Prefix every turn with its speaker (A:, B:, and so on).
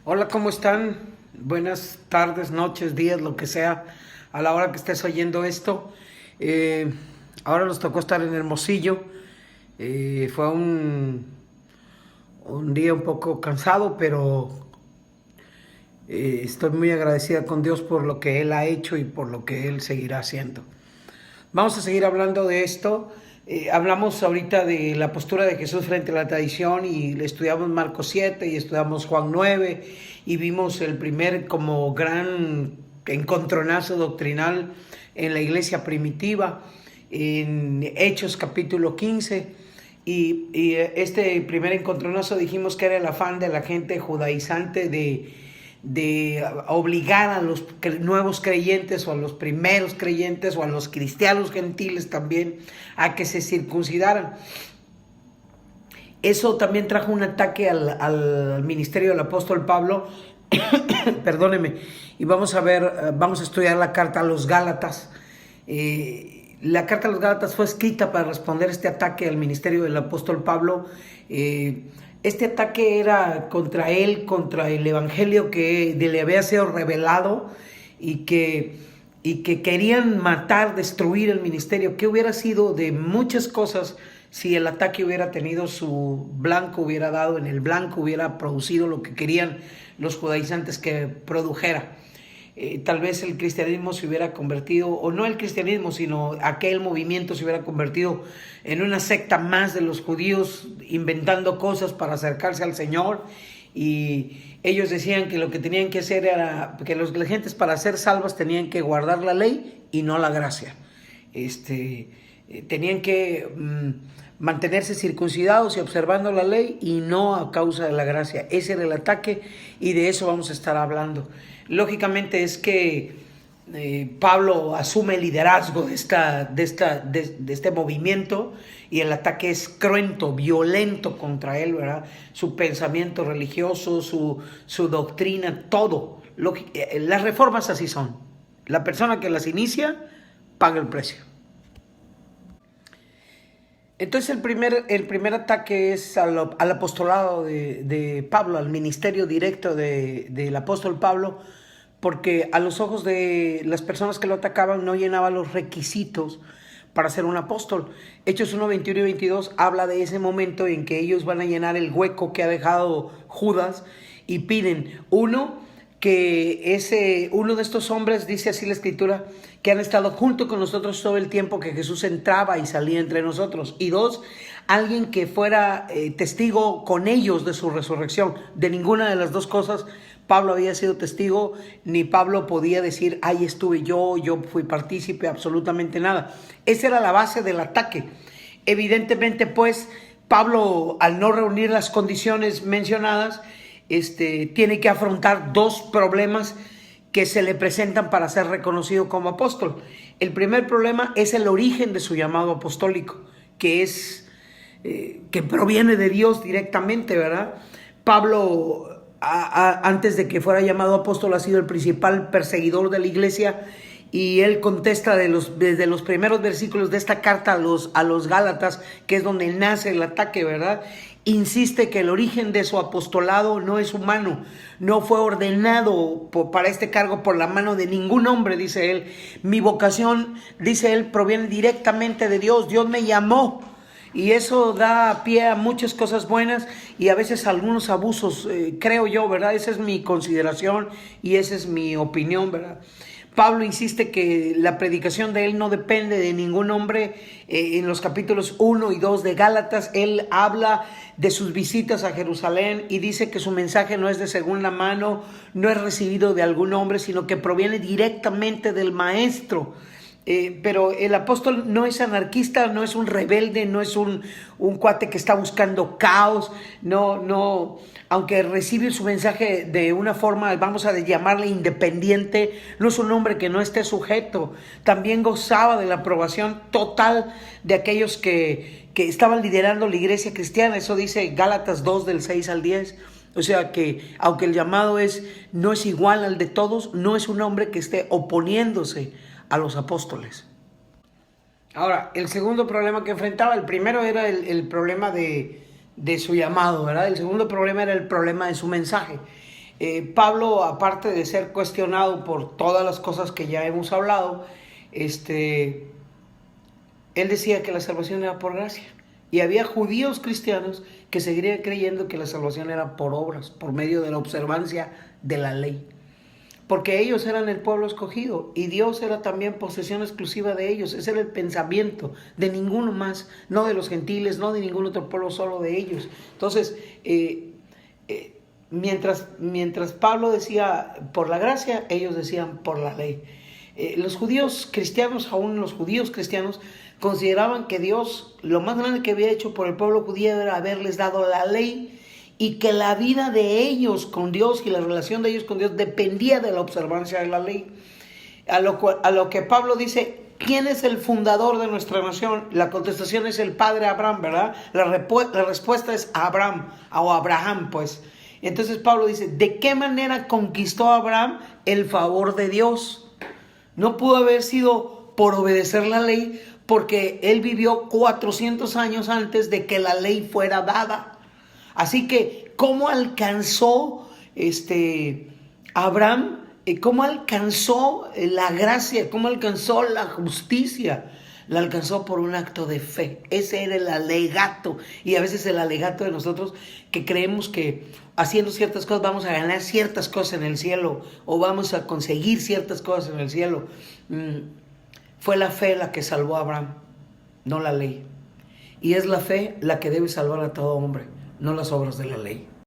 A: Hola, ¿cómo están? Buenas tardes, noches, días, lo que sea, a la hora que estés oyendo esto. Eh, Ahora nos tocó estar en Hermosillo. Fue un día un poco cansado, pero estoy muy agradecida con Dios por lo que Él ha hecho y por lo que Él seguirá haciendo. Vamos a seguir hablando de esto. Hablamos ahorita de la postura de Jesús frente a la tradición y estudiamos Marcos 7 y estudiamos Juan 9 y vimos el primer como gran encontronazo doctrinal en la iglesia primitiva en Hechos capítulo 15 y este primer encontronazo dijimos que era el afán de la gente judaizante de obligar a los nuevos creyentes o a los primeros creyentes o a los cristianos gentiles también a que se circuncidaran. Eso también trajo un ataque al ministerio del apóstol Pablo. Perdóneme. Y vamos a ver, vamos a estudiar la carta a los Gálatas. La carta a los Gálatas fue escrita para responder este ataque al ministerio del apóstol Pablo. Este ataque era contra él, contra el evangelio que le había sido revelado y que querían matar, destruir el ministerio. ¿Qué hubiera sido de muchas cosas si el ataque hubiera tenido su blanco, hubiera dado en el blanco, hubiera producido lo que querían los judaizantes que produjera? Tal vez el cristianismo se hubiera convertido, o no el cristianismo, sino aquel movimiento se hubiera convertido en una secta más de los judíos inventando cosas para acercarse al Señor. Y ellos decían que lo que tenían que hacer era que las gentes para ser salvas tenían que guardar la ley y no la gracia. Tenían que mantenerse circuncidados y observando la ley y no a causa de la gracia. Ese era el ataque y de eso vamos a estar hablando. Lógicamente es que Pablo asume el liderazgo de este movimiento y el ataque es cruento, violento contra él, ¿verdad? Su pensamiento religioso, su doctrina, todo. Las reformas así son. La persona que las inicia paga el precio. Entonces el primer ataque es al apostolado de Pablo, al ministerio directo del apóstol Pablo, porque a los ojos de las personas que lo atacaban no llenaba los requisitos para ser un apóstol. Hechos 1, 21 y 22 habla de ese momento en que ellos van a llenar el hueco que ha dejado Judas y piden, uno de estos hombres, dice así la escritura, que han estado junto con nosotros todo el tiempo que Jesús entraba y salía entre nosotros. Y dos, alguien que fuera testigo con ellos de su resurrección. De ninguna de las dos cosas Pablo había sido testigo, ni Pablo podía decir, ahí estuve yo fui partícipe, absolutamente nada. Esa era la base del ataque. Evidentemente, pues, Pablo, al no reunir las condiciones mencionadas, tiene que afrontar dos problemas que se le presentan para ser reconocido como apóstol. El primer problema es el origen de su llamado apostólico, que proviene de Dios directamente, ¿verdad? Pablo, antes de que fuera llamado apóstol, ha sido el principal perseguidor de la iglesia, y él contesta desde los primeros versículos de esta carta a los Gálatas, que es donde nace el ataque, ¿verdad? Insiste que el origen de su apostolado no es humano, no fue ordenado para este cargo por la mano de ningún hombre, dice él. Mi vocación, dice él, proviene directamente de Dios. Dios me llamó. Y eso da pie a muchas cosas buenas y a veces a algunos abusos, creo yo, ¿verdad? Esa es mi consideración y esa es mi opinión, ¿verdad? Pablo insiste que la predicación de él no depende de ningún hombre. En los capítulos 1 y 2 de Gálatas, él habla de sus visitas a Jerusalén y dice que su mensaje no es de segunda mano, no es recibido de algún hombre, sino que proviene directamente del Maestro. Pero el apóstol no es anarquista, no es un rebelde, no es un cuate que está buscando caos, no, aunque recibe su mensaje de una forma, vamos a llamarle independiente, no es un hombre que no esté sujeto. También gozaba de la aprobación total de aquellos que estaban liderando la iglesia cristiana. Eso dice Gálatas 2 del 6 al 10. O sea que aunque el llamado no es igual al de todos, no es un hombre que esté oponiéndose a los apóstoles. Ahora, el segundo problema que enfrentaba, el primero era el problema de su llamado, ¿verdad? El segundo problema era el problema de su mensaje. Pablo, aparte de ser cuestionado por todas las cosas que ya hemos hablado, él decía que la salvación era por gracia. Y había judíos cristianos que seguirían creyendo que la salvación era por obras, por medio de la observancia de la ley. Porque ellos eran el pueblo escogido y Dios era también posesión exclusiva de ellos. Ese era el pensamiento de ninguno más, no de los gentiles, no de ningún otro pueblo, solo de ellos. Entonces, mientras Pablo decía por la gracia, ellos decían por la ley. Los judíos cristianos, aún los judíos cristianos, consideraban que Dios, lo más grande que había hecho por el pueblo judío era haberles dado la ley, y que la vida de ellos con Dios y la relación de ellos con Dios dependía de la observancia de la ley. A lo que Pablo dice, ¿quién es el fundador de nuestra nación? La contestación es el padre Abraham, ¿verdad? La respuesta es Abraham, o Abraham, pues. Entonces Pablo dice, ¿de qué manera conquistó Abraham el favor de Dios? No pudo haber sido por obedecer la ley, porque él vivió 400 años antes de que la ley fuera dada. Así que, ¿cómo alcanzó Abraham? ¿Cómo alcanzó la gracia? ¿Cómo alcanzó la justicia? La alcanzó por un acto de fe. Ese era el alegato. Y a veces el alegato de nosotros, que creemos que haciendo ciertas cosas vamos a ganar ciertas cosas en el cielo, o vamos a conseguir ciertas cosas en el cielo. Fue la fe la que salvó a Abraham, no la ley. Y es la fe la que debe salvar a todo hombre, no las obras de la ley.